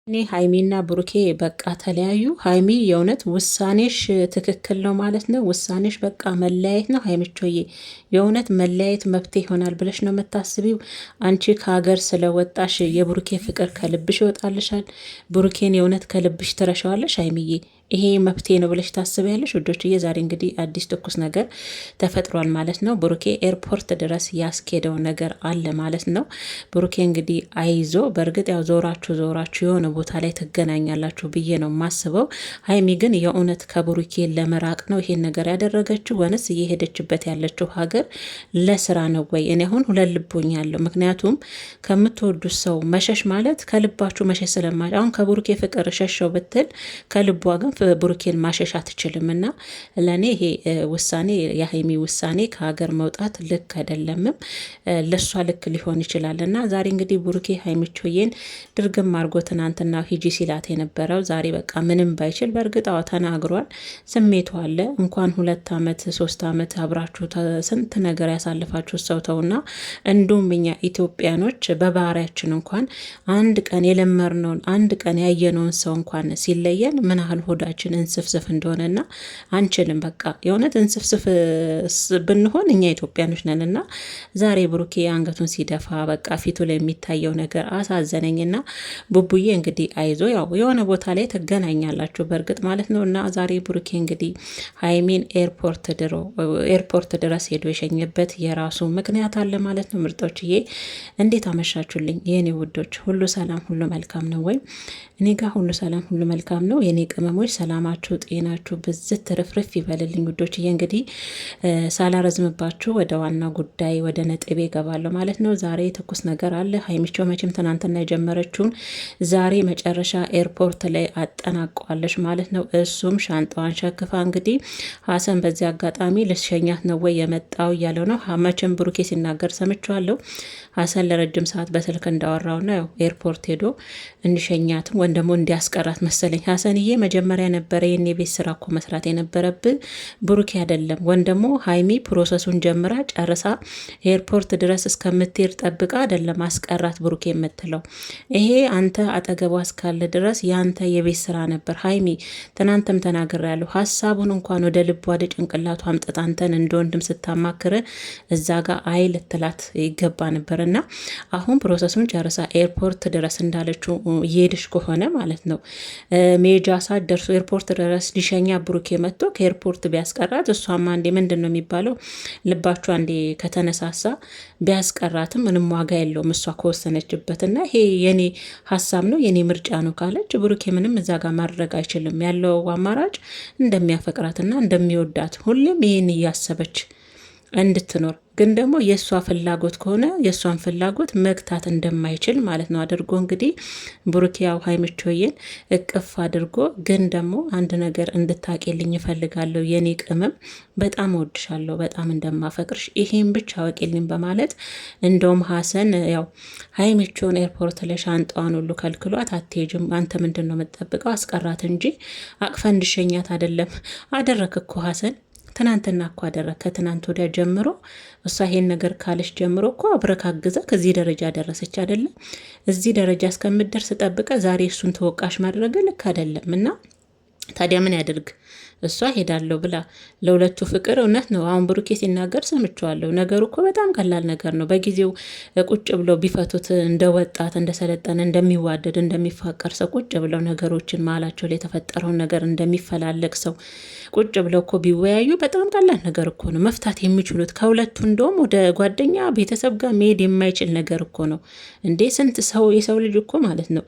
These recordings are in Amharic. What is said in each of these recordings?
እኔ ሀይሚና ብሩኬ በቃ ተለያዩ። ሀይሚ የእውነት ውሳኔሽ ትክክል ነው ማለት ነው። ውሳኔሽ በቃ መለያየት ነው። ሀይሚቾዬ የእውነት መለያየት መፍትሄ ይሆናል ብለሽ ነው የምታስቢው? አንቺ ከሀገር ስለወጣሽ የብሩኬ ፍቅር ከልብሽ ይወጣልሻል? ብሩኬን የእውነት ከልብሽ ትረሻዋለሽ? ሀይሚዬ ይሄ መፍትሄ ነው ብለሽ ታስቢያለሽ? ውዶችዬ ዛሬ እንግዲህ አዲስ ትኩስ ነገር ተፈጥሯል ማለት ነው። ብሩኬ ኤርፖርት ድረስ ያስኬደው ነገር አለ ማለት ነው። ብሩኬ እንግዲህ አይዞ፣ በእርግጥ ያው ዞራችሁ የሆነ ቦታ ላይ ትገናኛላችሁ ብዬ ነው የማስበው። ሀይሚ ግን የእውነት ከብሩኬ ለመራቅ ነው ይሄን ነገር ያደረገችው ወንስ እየሄደችበት ያለችው ሀገር ለስራ ነው ወይ? እኔ አሁን ሁለት ልቦኝ ያለው ምክንያቱም ከምትወዱት ሰው መሸሽ ማለት ከልባችሁ መሸሽ አሁን ከብሩኬ ፍቅር ሸሸው ብትል ከልቧ ግን ብሩኬን ማሸሽ አትችልም። እና ለእኔ ይሄ ውሳኔ የሀይሚ ውሳኔ ከሀገር መውጣት ልክ አይደለምም፣ ለእሷ ልክ ሊሆን ይችላል። እና ዛሬ እንግዲህ ብሩኬ ሀይሚቾዬን ድርግም አድርጎ ትናንትና ሂጂ ሲላት የነበረው ዛሬ በቃ ምንም ባይችል በእርግጥ ተናግሯል። ስሜቱ አለ። እንኳን 2 ዓመት 3 ዓመት አብራችሁ ስንት ነገር ያሳልፋችሁ ሰው ተውና፣ እንዲሁም እኛ ኢትዮጵያኖች በባህሪያችን እንኳን አንድ ቀን የለመርነውን አንድ ቀን ያየነውን ሰው እንኳን ሲለየን ምን ያህል ሆዳችን እንስፍስፍ እንደሆነና አንችልም። በቃ የእውነት እንስፍስፍ ብንሆን እኛ ኢትዮጵያኖች ነንና ዛሬ ብሩኬ አንገቱን ሲደፋ በቃ ፊቱ ላይ የሚታየው ነገር አሳዘነኝና ቡቡዬ እንግዲህ አይዞ፣ ያው የሆነ ቦታ ላይ ትገናኛላችሁ በእርግጥ ማለት ነው። እና ዛሬ ብሩኬ እንግዲህ ሀይሚን ኤርፖርት ድረስ ሄዶ የሸኘበት የራሱ ምክንያት አለ ማለት ነው። ምርጦችዬ እንዴት አመሻችሁልኝ የኔ ውዶች? ሁሉ ሰላም ሁሉ መልካም ነው ወይ? እኔ ጋር ሁሉ ሰላም ሁሉ መልካም ነው። የኔ ቅመሞች ሰላማችሁ ጤናችሁ ብዝት ትርፍርፍ ይበልልኝ ውዶችዬ። እንግዲህ ሳላረዝምባችሁ ወደ ዋና ጉዳይ ወደ ነጥቤ እገባለሁ ማለት ነው። ዛሬ ትኩስ ነገር አለ። ሀይሚቾ መቼም ትናንትና የጀመረችውን ዛሬ መጨረሻ ኤርፖርት ላይ አጠናቀዋለች ማለት ነው። እሱም ሻንጣዋን ሸክፋ እንግዲህ ሀሰን በዚህ አጋጣሚ ልሸኛት ነው ወይ የመጣው እያለው ነው። መቼም ብሩኬ ሲናገር ሰምቼዋለሁ። ሀሰን ለረጅም ሰዓት በስልክ እንዳወራውና ያው ኤርፖርት ሄዶ እንዲሸኛትም ወይም ደግሞ እንዲያስቀራት መሰለኝ። ሀሰንዬ መጀመሪያ ነበረ የኔ ቤት ስራ እኮ መስራት የነበረብህ ብሩኬ አይደለም። ወይም ደግሞ ሀይሚ ፕሮሰሱን ጀምራ ጨርሳ ኤርፖርት ድረስ እስከምትሄድ ጠብቃ አይደለም አስቀራት ብሩኬ የምትለው። ይሄ አንተ አጠገቧ እስካለ ድረስ ያንተ የቤት ስራ ነበር። ሀይሚ ትናንትም ተናግሬያለሁ። ሀሳቡን እንኳን ወደ ልቧ ወደ ጭንቅላቱ አምጥታ አንተን እንደ ወንድም ስታማክር እዛ ጋር አይ ልትላት ይገባ ነበር። እና አሁን ፕሮሰሱን ጨርሳ ኤርፖርት ድረስ እንዳለችው እየሄድሽ ከሆነ ማለት ነው ሜጃ ሰዓት ደርሶ ኤርፖርት ድረስ ሊሸኛ ብሩኬ መጥቶ ከኤርፖርት ቢያስቀራት እሷማ አንዴ ምንድን ነው የሚባለው ልባችሁ አንዴ ከተነሳሳ ቢያስቀራትም ምንም ዋጋ የለውም እሷ ከወሰነችበት። እና ይሄ የኔ ሀሳብ ነው የኔ ምርጫ ነው ካለች ብሩኬ ምንም እዛ ጋር ማድረግ አይችልም። ያለው አማራጭ እንደሚያፈቅራትና እንደሚወዳት ሁሌም ይህን እያሰበች እንድትኖር ግን ደግሞ የእሷ ፍላጎት ከሆነ የእሷን ፍላጎት መግታት እንደማይችል ማለት ነው አድርጎ እንግዲህ ብሩኬ ያው ሀይሚቾዬን እቅፍ አድርጎ ግን ደግሞ አንድ ነገር እንድታቄልኝ እፈልጋለሁ የኔ ቅመም፣ በጣም እወድሻለሁ፣ በጣም እንደማፈቅርሽ ይሄን ብቻ አወቂልኝ በማለት እንደውም ሀሰን ያው ሀይሚቾን ኤርፖርት ላይ ሻንጣዋን ሁሉ ከልክሏት አትሄጅም አንተ ምንድን ነው የምትጠብቀው? አስቀራት እንጂ አቅፈ እንድሸኛት አይደለም አደረክ እኮ ሀሰን ትናንትና እኮ አደረግ። ከትናንት ወዲያ ጀምሮ እሷ ይሄን ነገር ካለች ጀምሮ እኮ አብረክ አግዛ ከዚህ ደረጃ ደረሰች አይደለም? እዚህ ደረጃ እስከምትደርስ ጠብቀ ዛሬ እሱን ተወቃሽ ማድረግ ልክ አይደለም። እና ታዲያ ምን ያደርግ? እሷ ሄዳለሁ ብላ ለሁለቱ ፍቅር እውነት ነው። አሁን ብሩኬ ሲናገር ሰምቼዋለሁ። ነገሩ እኮ በጣም ቀላል ነገር ነው። በጊዜው ቁጭ ብለው ቢፈቱት እንደ ወጣት እንደሰለጠነ እንደሚዋደድ እንደሚፋቀር ሰው ቁጭ ብለው ነገሮችን መሀላቸው ላይ የተፈጠረውን ነገር እንደሚፈላለግ ሰው ቁጭ ብለው እኮ ቢወያዩ በጣም ቀላል ነገር እኮ ነው መፍታት የሚችሉት። ከሁለቱ እንደውም ወደ ጓደኛ ቤተሰብ ጋር መሄድ የማይችል ነገር እኮ ነው እንዴ! ስንት ሰው የሰው ልጅ እኮ ማለት ነው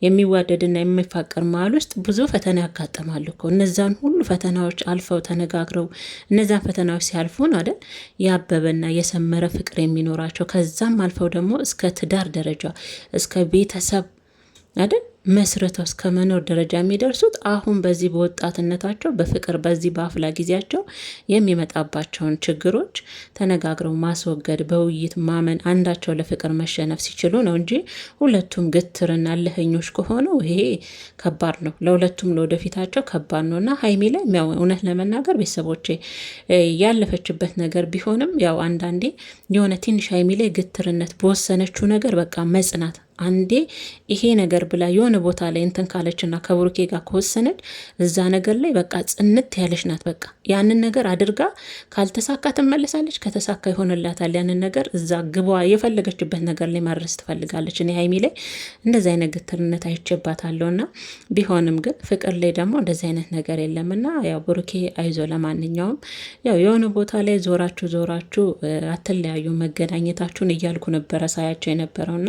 የሚዋደድና የሚፋቀር መሀል ውስጥ ብዙ ፈተና ያጋጥማል እኮ። እነዛን ሁሉ ፈተናዎች አልፈው ተነጋግረው እነዛን ፈተናዎች ሲያልፉ ነው አይደል ያበበና የሰመረ ፍቅር የሚኖራቸው። ከዛም አልፈው ደግሞ እስከ ትዳር ደረጃ እስከ ቤተሰብ አይደል መስርተው እስከ መኖር ደረጃ የሚደርሱት አሁን በዚህ በወጣትነታቸው በፍቅር በዚህ በአፍላ ጊዜያቸው የሚመጣባቸውን ችግሮች ተነጋግረው ማስወገድ በውይይት ማመን አንዳቸው ለፍቅር መሸነፍ ሲችሉ ነው እንጂ ሁለቱም ግትርና እልህኞች ከሆኑ ይሄ ከባድ ነው። ለሁለቱም ለወደፊታቸው ከባድ ነው። እና ሀይሚ ላይ ያው እውነት ለመናገር ቤተሰቦቼ ያለፈችበት ነገር ቢሆንም ያው አንዳንዴ የሆነ ትንሽ ሀይሚ ላይ ግትርነት በወሰነችው ነገር በቃ መጽናት አንዴ ይሄ ነገር ብላ የሆነ ቦታ ላይ እንትን ካለችና ከብሩኬ ጋር ከወሰነች እዛ ነገር ላይ በቃ ጽንት ያለች ናት። በቃ ያንን ነገር አድርጋ ካልተሳካ ትመለሳለች፣ ከተሳካ ይሆንላታል። ያንን ነገር እዛ ግቧ የፈለገችበት ነገር ላይ ማድረስ ትፈልጋለች። እኔ ሀይሚ ላይ እንደዚ አይነት ግትርነት አይቼባታለሁና ቢሆንም ግን ፍቅር ላይ ደግሞ እንደዚህ አይነት ነገር የለምና ያው ብሩኬ አይዞ። ለማንኛውም ያው የሆነ ቦታ ላይ ዞራችሁ አትለያዩ መገናኘታችሁን እያልኩ ነበረ ሳያቸው የነበረውና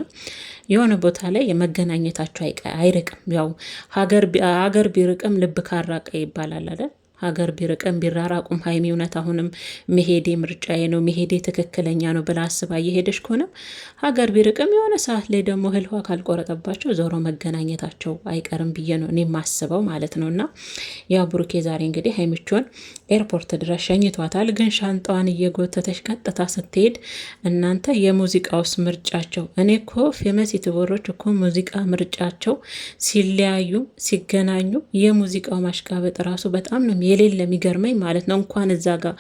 የሆነ ቦታ ላይ የመገናኘታቸው አይርቅም። ያው ሀገር ቢርቅም ልብ ካራቀ ይባላል አይደል? ሀገር ቢርቅም ቢራራቁም ሀይሚ እውነት አሁንም መሄዴ ምርጫዬ ነው መሄዴ ትክክለኛ ነው ብላ አስባ እየሄደች ከሆነም ሀገር ቢርቅም የሆነ ሰዓት ላይ ደግሞ እህል ውሃ ካልቆረጠባቸው ዞሮ መገናኘታቸው አይቀርም ብዬ ነው እኔ ማስበው ማለት ነው። እና ያው ብሩኬ ዛሬ እንግዲህ ሀይሚቾን ኤርፖርት ድረስ ሸኝቷታል። ግን ሻንጣዋን እየጎተተች ቀጥታ ስትሄድ እናንተ የሙዚቃውስ ምርጫቸው እኔ እኮ ፌመስ ዩቲዩበሮች እኮ ሙዚቃ ምርጫቸው ሲለያዩ ሲገናኙ የሙዚቃው ማሽቃበጥ ራሱ በጣም ነው የሌለ የሚገርመኝ ማለት ነው። እንኳን እዛ ጋር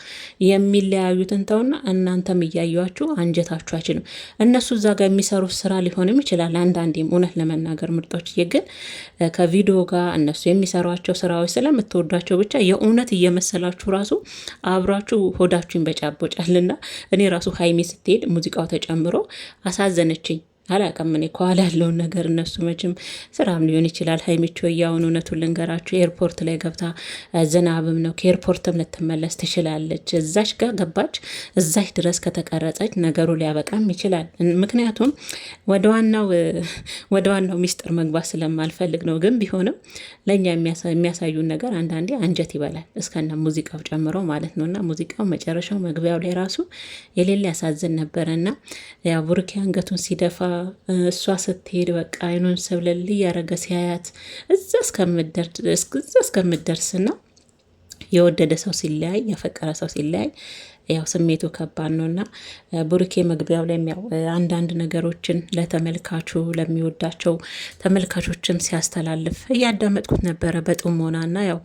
የሚለያዩትን ተውና እናንተም እያዩችሁ አንጀታችሁ አይችልም። እነሱ እዛ ጋር የሚሰሩት ስራ ሊሆንም ይችላል አንዳንዴም እውነት ለመናገር ምርጦች ግን ከቪዲዮ ጋር እነሱ የሚሰሯቸው ስራዎች ስለምትወዷቸው ብቻ የእውነት እየመሰላችሁ ራሱ አብራችሁ ሆዳችሁ ይንበጫቦጫልና እኔ ራሱ ሀይሚ ስትሄድ ሙዚቃው ተጨምሮ አሳዘነችኝ። አላውቅም እኔ ከኋላ ያለውን ነገር እነሱ መቼም ስራም ሊሆን ይችላል። ሀይሚቾ እያሁን እውነቱን ልንገራችሁ ኤርፖርት ላይ ገብታ ዝናብም ነው ከኤርፖርትም ልትመለስ ትችላለች። እዛች ጋር ገባች፣ እዛች ድረስ ከተቀረጸች ነገሩ ሊያበቃም ይችላል። ምክንያቱም ወደ ዋናው ሚስጥር መግባት ስለማልፈልግ ነው። ግን ቢሆንም ለእኛ የሚያሳዩን ነገር አንዳንዴ አንጀት ይበላል እስከነ ሙዚቃው ጨምሮ ማለት ነው። እና ሙዚቃው መጨረሻው መግቢያው ላይ ራሱ የሌለ ያሳዝን ነበረና ያው ቡሩኬ አንገቱን ሲደፋ እሷ ስትሄድ በቃ አይኑን ሰብለል እያረገ ሲያያት እዛ እስከምደርስና የወደደ ሰው ሲለያይ ያፈቀረ ሰው ሲለያይ ያው ስሜቱ ከባድ ነውና ቡሩኬ መግቢያው ላይ ያው አንዳንድ ነገሮችን ለተመልካቹ ለሚወዳቸው ተመልካቾችም ሲያስተላልፍ እያዳመጥኩት ነበረ በጥሞናና ያው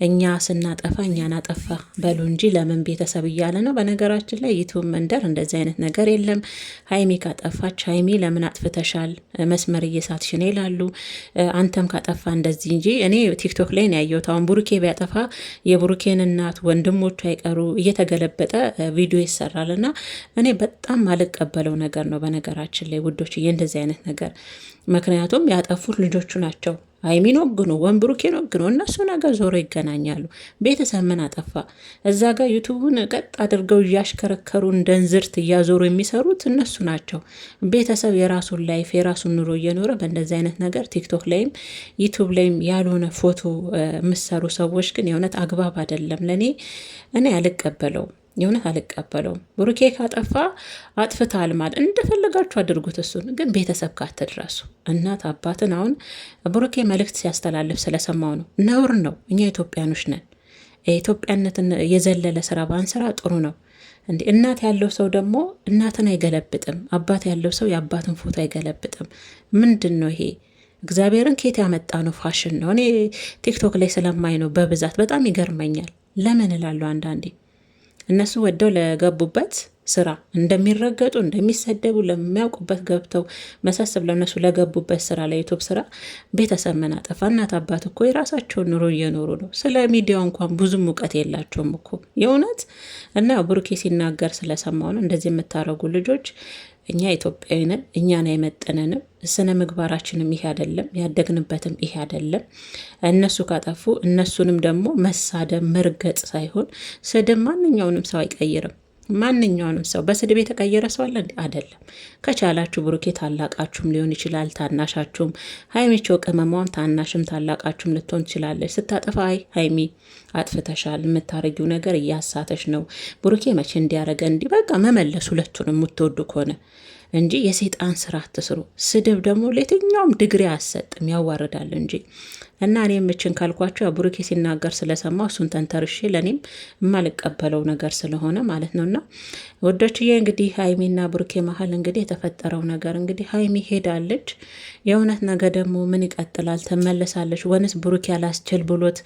እኛ ስናጠፋ እኛን አጠፋ በሉ እንጂ ለምን ቤተሰብ እያለ ነው። በነገራችን ላይ ዩቲዩብ መንደር እንደዚህ አይነት ነገር የለም። ሀይሚ ካጠፋች ሀይሚ ለምን አጥፍተሻል መስመር እየሳትሽ ነው ይላሉ። አንተም ካጠፋ እንደዚህ እንጂ እኔ ቲክቶክ ላይ ነው ያየሁት። አሁን ቡሩኬ ቢያጠፋ የቡሩኬን እናት ወንድሞቹ አይቀሩ እየተገለበጠ ቪዲዮ ይሰራል እና እኔ በጣም አልቀበለው ነገር ነው በነገራችን ላይ ውዶች እንደዚህ አይነት ነገር። ምክንያቱም ያጠፉት ልጆቹ ናቸው። ሀይሚን ወግኖ ወንብሩኬን ወግኖ እነሱ ነገር ዞሮ ይገናኛሉ። ቤተሰብ ምን አጠፋ? እዛ ጋር ዩቱቡን ቀጥ አድርገው እያሽከረከሩ እንደ እንዝርት እያዞሩ የሚሰሩት እነሱ ናቸው። ቤተሰብ የራሱን ላይፍ የራሱን ኑሮ እየኖረ በእንደዚህ አይነት ነገር ቲክቶክ ላይም ዩቱብ ላይም ያልሆነ ፎቶ የምሰሩ ሰዎች ግን የእውነት አግባብ አይደለም። እኔ አልቀበለውም። የእውነት አልቀበለውም። ብሩኬ ካጠፋ አጥፍታል ማለት እንደፈለጋችሁ አድርጉት። እሱን ግን ቤተሰብ ካትድረሱ እናት አባትን። አሁን ብሩኬ መልእክት ሲያስተላልፍ ስለሰማው ነው። ነውር ነው። እኛ ኢትዮጵያኖች ነን። የኢትዮጵያነትን የዘለለ ስራ ባንሰራ ጥሩ ነው። እንዴ እናት ያለው ሰው ደግሞ እናትን አይገለብጥም። አባት ያለው ሰው የአባትን ፎቶ አይገለብጥም። ምንድን ነው ይሄ? እግዚአብሔርን ኬት ያመጣ ነው? ፋሽን ነው። እኔ ቲክቶክ ላይ ስለማይ ነው በብዛት በጣም ይገርመኛል። ለምን እላለሁ አንዳንዴ እነሱ ወደው ለገቡበት ስራ እንደሚረገጡ እንደሚሰደቡ ለሚያውቁበት ገብተው መሳሰብ ለነሱ ለገቡበት ስራ ለዩቱብ ስራ ቤተሰብ ምን አጠፋ? እናት አባት እኮ የራሳቸውን ኑሮ እየኖሩ ነው። ስለ ሚዲያው እንኳን ብዙም እውቀት የላቸውም እኮ የእውነት። እና ብሩኬ ሲናገር ስለሰማው ነው እንደዚህ የምታረጉ ልጆች። እኛ ኢትዮጵያዊ ነን፣ እኛን አይመጥነንም። ስነ ምግባራችንም ይሄ አይደለም፣ ያደግንበትም ይሄ አይደለም። እነሱ ካጠፉ እነሱንም ደግሞ መሳደብ መርገጥ ሳይሆን ስድብ ማንኛውንም ሰው አይቀይርም። ማንኛውንም ሰው በስድብ የተቀየረ ሰው አለ እንዴ? አይደለም። ከቻላችሁ ብሩኬ ታላቃችሁም ሊሆን ይችላል፣ ታናሻችሁም። ሀይሚቾ ቅመሟም ታናሽም ታላቃችሁም ልትሆን ትችላለች። ስታጠፋ ሀይሚ አጥፍተሻል፣ የምታረጊው ነገር እያሳተሽ ነው፣ ብሩኬ መቼ እንዲያረገ እንዲህ በቃ መመለስ፣ ሁለቱንም የምትወዱ ከሆነ እንጂ የሰይጣን ስራ አትስሩ። ስድብ ደግሞ ለየትኛውም ድግሪ አያሰጥም፣ ያዋርዳል እንጂ እና እኔ የምችን ካልኳቸው ብሩኬ ሲናገር ስለሰማው እሱን ተንተርሼ ለእኔም የማልቀበለው ነገር ስለሆነ ማለት ነው። እና ወዶችዬ እንግዲህ ሀይሚና ብሩኬ መሀል እንግዲህ የተፈጠረው ነገር እንግዲህ ሀይሚ ሄዳለች። የእውነት ነገ ደግሞ ምን ይቀጥላል? ትመለሳለች ወንስ ብሩኬ ያላስችል ብሎት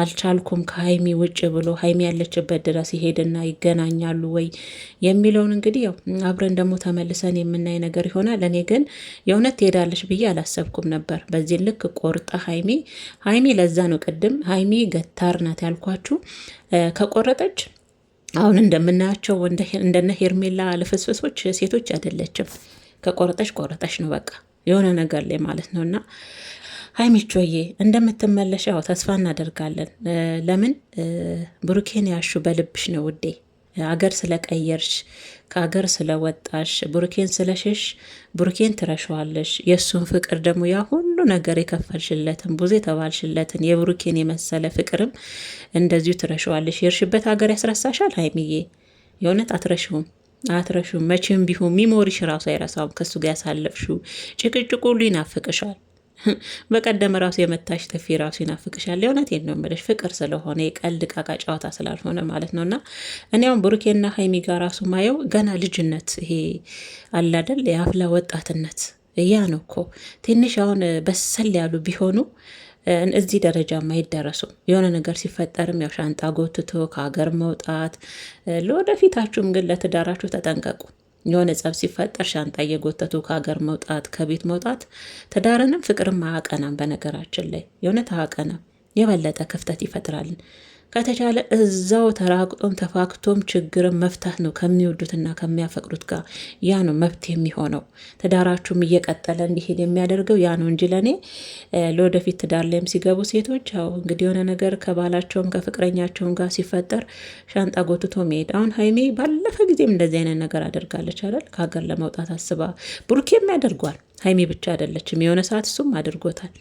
አልቻልኩም ከሀይሚ ውጭ ብሎ ሀይሚ ያለችበት ድረስ ይሄድና ይገናኛሉ ወይ የሚለውን እንግዲህ ያው አብረን ደግሞ ተመልሰን የምናይ ነገር ይሆናል። እኔ ግን የእውነት ትሄዳለች ብዬ አላሰብኩም ነበር። በዚህ ልክ ቆርጣ ሀይሚ ለዛ ነው ቅድም ሀይሚ ገታር ናት ያልኳችሁ። ከቆረጠች አሁን እንደምናያቸው እንደነ ሄርሜላ ልፍስፍሶች ሴቶች አይደለችም። ከቆረጠች ነው በቃ የሆነ ነገር ላይ ማለት ነው። እና ሀይሚቾዬ እንደምትመለሽ ያው ተስፋ እናደርጋለን። ለምን ብሩኬን ያሹ በልብሽ ነው ውዴ። አገር ስለቀየርሽ ከአገር ስለወጣሽ ብሩኬን ስለሸሽ ብሩኬን ትረሸዋለሽ። የእሱን ፍቅር ደግሞ ያ ሁሉ ነገር የከፈልሽለትን ብዙ የተባልሽለትን የብሩኬን የመሰለ ፍቅርም እንደዚሁ ትረሸዋለሽ። የርሽበት ሀገር ያስረሳሻል ሀይሚዬ። የእውነት አትረሹም መቼም ቢሆን ሚሞሪሽ ራሱ አይረሳውም። ከሱ ጋር ያሳለፍሽው ጭቅጭቁ ሁሉ ይናፍቅሻል። በቀደም ራሱ የመታሽ ተፊ ራሱ ይናፍቅሻል። የእውነቴን ነው የምልሽ ፍቅር ስለሆነ የቀልድ ቃቃ ጨዋታ ስላልሆነ ማለት ነው። እና እኔ አሁን ብሩኬና ሀይሚ ጋር ራሱ ማየው ገና ልጅነት ይሄ አላደል የአፍላ ወጣትነት ያ ነው እኮ ትንሽ አሁን በሰል ያሉ ቢሆኑ እዚህ ደረጃ አይደረሱም። የሆነ ነገር ሲፈጠርም ያው ሻንጣ ጎትቶ ከሀገር መውጣት፣ ለወደፊታችሁም ግን ለትዳራችሁ ተጠንቀቁ። የሆነ ጸብ ሲፈጠር ሻንጣ እየጎተቱ ከሀገር መውጣት፣ ከቤት መውጣት ትዳርንም ፍቅርም አያቀናም። በነገራችን ላይ የእውነት አያቀናም፣ የበለጠ ክፍተት ይፈጥራልን። ከተቻለ እዛው ተራቅጦም ተፋክቶም ችግርን መፍታት ነው ከሚወዱትና ከሚያፈቅሩት ጋር። ያ ነው መብት የሚሆነው። ትዳራችሁም እየቀጠለ እንዲሄድ የሚያደርገው ያ ነው እንጂ ለእኔ ለወደፊት ትዳር ላይም ሲገቡ ሴቶች ያው እንግዲህ የሆነ ነገር ከባላቸውም ከፍቅረኛቸውም ጋር ሲፈጠር ሻንጣ ጎትቶ መሄድ። አሁን ሀይሜ ባለፈ ጊዜም እንደዚህ አይነት ነገር አድርጋለች አይደል? ከሀገር ለመውጣት አስባ ብሩኬም ያደርጓል። ሀይሜ ብቻ አይደለችም፣ የሆነ ሰዓት እሱም አድርጎታል።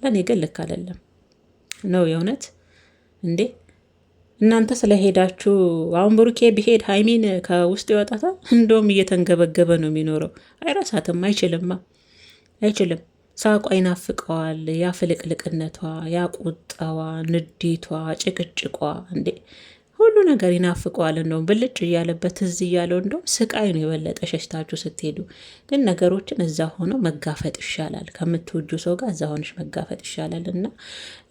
ለእኔ ግን ልክ አይደለም ነው የእውነት እንዴ። እናንተ ስለሄዳችሁ አሁን ብሩኬ ቢሄድ ሀይሚን ከውስጥ ይወጣታል። እንደውም እየተንገበገበ ነው የሚኖረው። አይረሳትም፣ አይችልም። ሳቋ ይናፍቀዋል። ያ ፍልቅልቅነቷ፣ ያ ቁጣዋ፣ ንዴቷ፣ ጭቅጭቋ እንዴ ሁሉ ነገር ይናፍቀዋል። እንደውም ብልጭ እያለበት እዝ እያለው እንደውም ስቃይ ነው የበለጠ ሸሽታችሁ ስትሄዱ። ግን ነገሮችን እዛ ሆነው መጋፈጥ ይሻላል። ከምትወጁ ሰው ጋር እዛ ሆነሽ መጋፈጥ ይሻላል። እና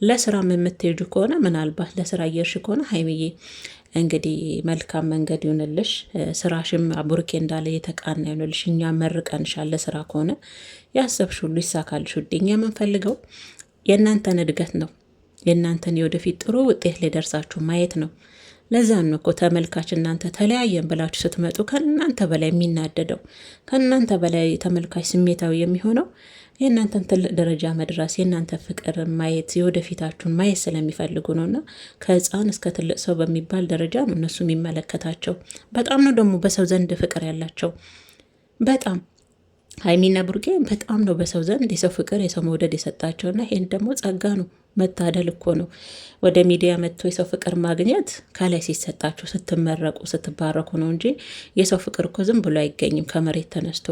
ለስራም የምትሄዱ ከሆነ ምናልባት ለስራ እየርሽ ከሆነ ሀይሚዬ እንግዲህ መልካም መንገድ ይሆንልሽ። ስራሽም ብሩኬ እንዳለ የተቃና ይሆንልሽ። እኛ መርቀንሻል። ለስራ ከሆነ ያሰብሽ ሁሉ ይሳካልሽ ውዴ። እኛ የምንፈልገው የእናንተን እድገት ነው። የእናንተን የወደፊት ጥሩ ውጤት ላይ ደርሳችሁ ማየት ነው። ለዛ ነው እኮ ተመልካች እናንተ ተለያየን ብላችሁ ስትመጡ ከእናንተ በላይ የሚናደደው ከእናንተ በላይ ተመልካች ስሜታዊ የሚሆነው የእናንተን ትልቅ ደረጃ መድረስ የእናንተ ፍቅር ማየት የወደፊታችሁን ማየት ስለሚፈልጉ ነው። እና ከህፃን እስከ ትልቅ ሰው በሚባል ደረጃ ነው እነሱ የሚመለከታቸው። በጣም ነው ደግሞ በሰው ዘንድ ፍቅር ያላቸው በጣም ሀይሚና ብሩኬ በጣም ነው በሰው ዘንድ የሰው ፍቅር የሰው መውደድ የሰጣቸውና ይሄን ደግሞ ጸጋ ነው። መታደል እኮ ነው። ወደ ሚዲያ መጥቶ የሰው ፍቅር ማግኘት ከላይ ሲሰጣችሁ ስትመረቁ ስትባረኩ ነው እንጂ የሰው ፍቅር እኮ ዝም ብሎ አይገኝም ከመሬት ተነስቶ።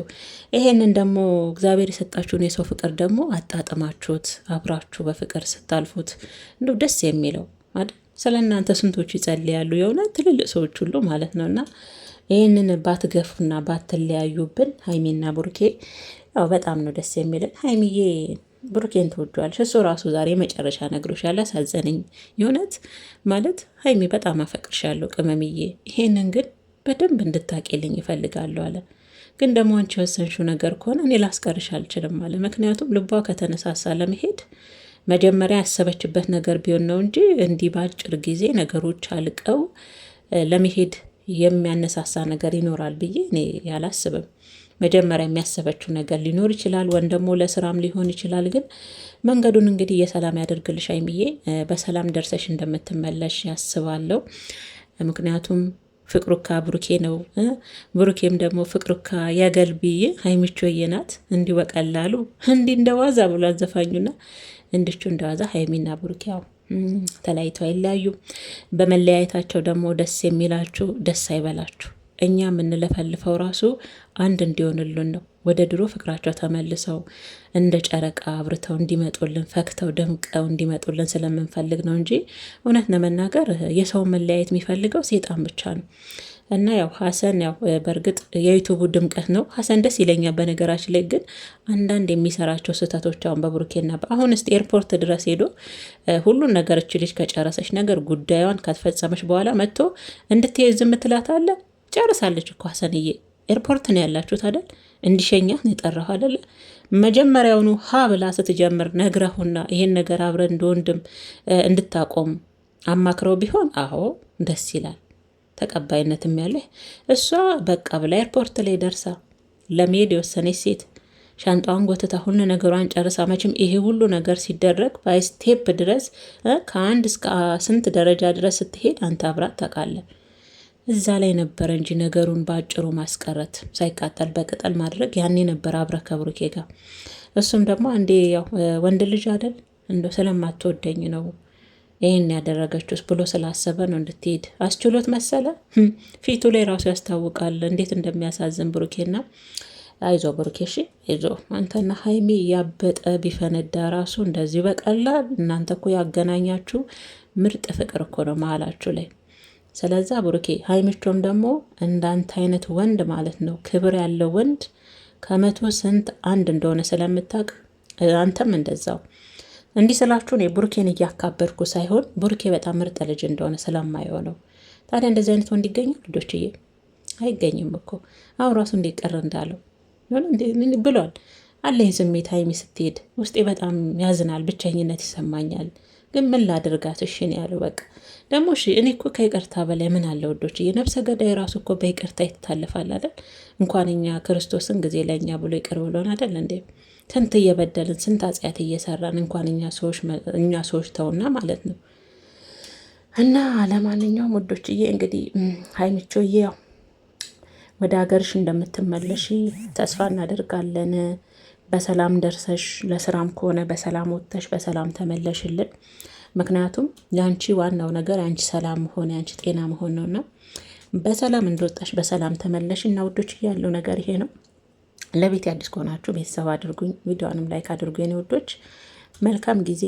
ይሄንን ደግሞ እግዚአብሔር የሰጣችሁን የሰው ፍቅር ደግሞ አጣጥማችሁት አብራችሁ በፍቅር ስታልፉት እንደው ደስ የሚለው አይደል? ስለ እናንተ ስንቶች ይጸልያሉ፣ የሆነ ትልልቅ ሰዎች ሁሉ ማለት ነው። እና ይህንን ባትገፉና ባትለያዩብን ሀይሚና ብሩኬ ያው በጣም ነው ደስ የሚልን። ሀይሚዬ ብሩኬን ትወጇዋለሽ። እሱ ራሱ ዛሬ መጨረሻ ነግሮሻል። አሳዘነኝ የእውነት ማለት ሀይሚ በጣም አፈቅርሻለሁ ቅመምዬ፣ ይሄንን ግን በደንብ እንድታቂልኝ ይፈልጋለሁ አለ። ግን ደግሞ አንቺ የወሰንሽው ነገር ከሆነ እኔ ላስቀርሽ አልችልም አለ። ምክንያቱም ልቧ ከተነሳሳ ለመሄድ መጀመሪያ ያሰበችበት ነገር ቢሆን ነው እንጂ እንዲህ በአጭር ጊዜ ነገሮች አልቀው ለመሄድ የሚያነሳሳ ነገር ይኖራል ብዬ እኔ አላስብም። መጀመሪያ የሚያሰበችው ነገር ሊኖር ይችላል፣ ወይም ደግሞ ለስራም ሊሆን ይችላል። ግን መንገዱን እንግዲህ የሰላም ያደርግልሽ ሀይሚዬ፣ በሰላም ደርሰሽ እንደምትመለሽ ያስባለሁ። ምክንያቱም ፍቅሩካ ብሩኬ ነው፣ ብሩኬም ደግሞ ፍቅሩካ ያገልብዬ ሀይሚቾዬ ናት። እንዲህ በቀላሉ እንዲህ እንደዋዛ ብሎ አዘፋኙና እንድቹ እንደዋዛ ሀይሚና ብሩኬ ያው ተለያይተው አይለያዩም። በመለያየታቸው ደግሞ ደስ የሚላችሁ ደስ አይበላችሁ። እኛ የምንለፈልፈው ራሱ አንድ እንዲሆንልን ነው። ወደ ድሮ ፍቅራቸው ተመልሰው እንደ ጨረቃ አብርተው እንዲመጡልን ፈክተው ደምቀው እንዲመጡልን ስለምንፈልግ ነው እንጂ እውነት ለመናገር የሰው መለያየት የሚፈልገው ሴጣን ብቻ ነው። እና ያው ሀሰን ያው በእርግጥ የዩቱቡ ድምቀት ነው። ሀሰን ደስ ይለኛል። በነገራችን ላይ ግን አንዳንድ የሚሰራቸው ስህተቶች አሁን በብሩኬና አሁን ስ ኤርፖርት ድረስ ሄዶ ሁሉን ነገር እች ልጅ ከጨረሰች ነገር ጉዳዩን ከተፈጸመች በኋላ መጥቶ እንድትይዝ ዝም ትላት አለ። ጨርሳለች እኮ ሀሰንዬ። ኤርፖርት ነው ያላችሁት አይደል? እንዲሸኛት ነው የጠራሁ አይደለ? መጀመሪያውኑ ሀ ብላ ስትጀምር ነግረሁና ይሄን ነገር አብረን እንደ ወንድም እንድታቆም አማክረው ቢሆን አዎ ደስ ይላል፣ ተቀባይነትም ያለ። እሷ በቃ ብላ ኤርፖርት ላይ ደርሳ ለመሄድ የወሰነች ሴት ሻንጣዋን ጎትታ ሁሉ ነገሯን ጨርሳ፣ መቼም ይሄ ሁሉ ነገር ሲደረግ በስቴፕ ድረስ ከአንድ እስከ ስንት ደረጃ ድረስ ስትሄድ አንተ አብራት ታውቃለህ። እዛ ላይ ነበረ እንጂ ነገሩን በአጭሩ ማስቀረት ሳይቃጠል በቅጠል ማድረግ ያኔ ነበር አብረ ከብሩኬ ጋር። እሱም ደግሞ አንዴ ያው ወንድ ልጅ አይደል እንደ ስለማትወደኝ ነው ይህን ያደረገችውስ ብሎ ስላሰበ ነው እንድትሄድ አስችሎት መሰለ። ፊቱ ላይ ራሱ ያስታውቃል እንዴት እንደሚያሳዝን ብሩኬና። አይዞ ብሩኬ እሺ አይዞ። አንተና ሀይሚ ያበጠ ቢፈነዳ ራሱ እንደዚህ በቀላል እናንተ እኮ ያገናኛችሁ ምርጥ ፍቅር እኮ ነው መሀላችሁ ላይ። ስለዛ ብሩኬ ሀይሚቾም ደግሞ እንዳንተ አይነት ወንድ ማለት ነው ክብር ያለው ወንድ ከመቶ ስንት አንድ እንደሆነ ስለምታውቅ አንተም እንደዛው። እንዲህ ስላችሁ እኔ ብሩኬን እያካበድኩ ሳይሆን ብሩኬ በጣም ምርጥ ልጅ እንደሆነ ስለማየው ነው። ታዲያ እንደዚህ አይነት ወንድ ይገኛል ልጆችዬ? አይገኝም እኮ። አሁን ራሱ እንዲቀር እንዳለው ብሏል አለኝ ስሜት ሀይሚ ስትሄድ ውስጤ በጣም ያዝናል፣ ብቸኝነት ይሰማኛል። ግን ምን ላድርጋት? እሺ ነው ያለው። በቃ ደግሞ እሺ እኔ እኮ ከይቅርታ በላይ ምን አለ ወዶች? የነፍሰ ገዳይ ራሱ እኮ በይቅርታ ይታለፋል አይደል? እንኳን እኛ ክርስቶስን ጊዜ ለእኛ ብሎ ይቅር ብሎን አይደል እንዴ? ስንት እየበደልን ስንት አጽያት እየሰራን እንኳን እኛ ሰዎች ተውና ማለት ነው። እና ለማንኛውም ወዶችዬ እንግዲህ ሀይሚቾዬ ያው ወደ ሀገርሽ እንደምትመለሽ ተስፋ እናደርጋለን። በሰላም ደርሰሽ ለስራም ከሆነ በሰላም ወጥተሽ በሰላም ተመለሽልን። ምክንያቱም የአንቺ ዋናው ነገር የአንቺ ሰላም መሆን የአንቺ ጤና መሆን ነውና በሰላም እንደወጣሽ በሰላም ተመለሽ። እና ውዶች ያለው ነገር ይሄ ነው። ለቤት አዲስ ከሆናችሁ ቤተሰብ አድርጉኝ፣ ቪዲዮንም ላይክ አድርጉ የኔ ውዶች። መልካም ጊዜ